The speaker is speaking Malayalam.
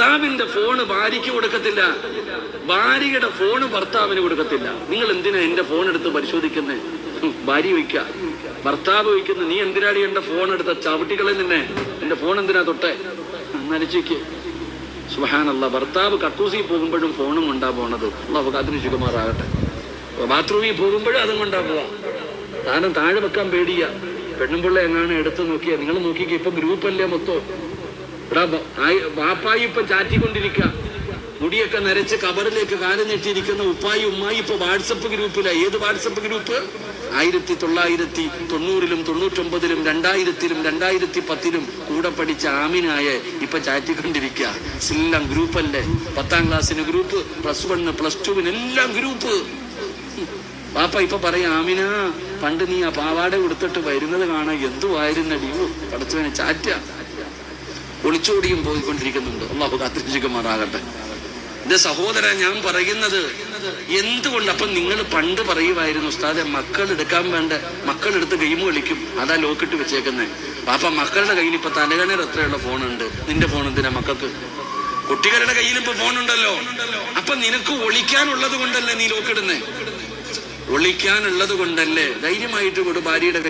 ഭർത്താവിന്റെ ഫോണ് ഭാര്യയ്ക്ക് കൊടുക്കത്തില്ല, ഭാര്യയുടെ ഫോണ് ഭർത്താവിന് കൊടുക്കത്തില്ല. നിങ്ങൾ എന്തിനാ എന്റെ ഫോൺ എടുത്ത് പരിശോധിക്കുന്നേ? ഭാര്യ വയ്ക്ക, ഭർത്താവ് വയ്ക്കുന്ന, നീ എന്തിനാടി എന്റെ ഫോൺ എടുത്ത ചവിട്ടികളെ നിന്നെ, എന്റെ ഫോൺ എന്തിനാ തൊട്ടേ നനച്ചിക്ക്. സുബ്ഹാനല്ലാഹ്. ഭർത്താവ് കക്കൂസിൽ പോകുമ്പോഴും ഫോണും കൊണ്ടാ പോണത്. അല്ലാഹു കാത്തിരിക്കുമാറാകട്ടെ. ബാത്റൂമിൽ പോകുമ്പോഴും അതും കൊണ്ടാ പോവാ. താനും താഴെ വെക്കാൻ പേടിയ. പെണ്ണുമ്പിള്ള എങ്ങാനും എടുത്ത് നോക്കിയാ. നിങ്ങൾ നോക്കിക്ക, ഇപ്പൊ ഗ്രൂപ്പല്ലേ മൊത്തം. ഇവിടെ വാപ്പായി ഇപ്പൊ ചാറ്റിക്കൊണ്ടിരിക്കുക, മുടിയൊക്കെ നരച്ച് കബറിലേക്ക് കാലം ഞെട്ടിയിരിക്കുന്ന ഉപ്പായി ഉമ്മായി ഇപ്പൊ വാട്സപ്പ് ഗ്രൂപ്പിലാ. ഏത് വാട്സപ്പ് ഗ്രൂപ്പ്? 1990-ലും 99-ലും 2000-ലും 2010-ലും കൂടെ പഠിച്ച ആമിനായ ഇപ്പൊ ചാറ്റിക്കൊണ്ടിരിക്കുക. എല്ലാം ഗ്രൂപ്പല്ലേ. 10ാം ക്ലാസ്സിന് ഗ്രൂപ്പ്, +1 +2 എല്ലാം ഗ്രൂപ്പ്. പാപ്പ ഇപ്പൊ പറയാ, ആമിന പണ്ട് നീ ആ പാവാട കൊടുത്തിട്ട് വരുന്നത് കാണാൻ എന്തുവായിരുന്നടി, പഠിച്ചവനെ ചാറ്റ. ഒളിച്ചോടിയും പോയിക്കൊണ്ടിരിക്കുന്നുണ്ട്. അല്ലാഹു കാത്തിരിക്കുമാറാകട്ടെ. എന്റെ സഹോദരൻ, ഞാൻ പറയുന്നത് എന്തുകൊണ്ട്? അപ്പൊ നിങ്ങൾ പണ്ട് പറയുമായിരുന്നു, ഉസ്താദെ മക്കൾ എടുക്കാൻ വേണ്ട, മക്കളെടുത്ത് ഗെയിം കളിക്കും, അതാ ലോക്കിട്ട് വെച്ചേക്കുന്നേ. പാപ്പ മക്കളുടെ കയ്യിൽ ഇപ്പൊ തലകണർ എത്രയുള്ള ഫോണുണ്ട്. നിന്റെ ഫോൺ എന്തിനാ മക്കൾക്ക്? കുട്ടികളുടെ കയ്യിൽ ഇപ്പൊ ഫോണുണ്ടല്ലോ. അപ്പൊ നിനക്ക് ഒളിക്കാനുള്ളത് കൊണ്ടല്ലേ നീ ലോക്കിടുന്നേ? ഒളിക്കാനുള്ളത് കൊണ്ടല്ലേ? ധൈര്യമായിട്ട് കൂടെ ഭാര്യയുടെ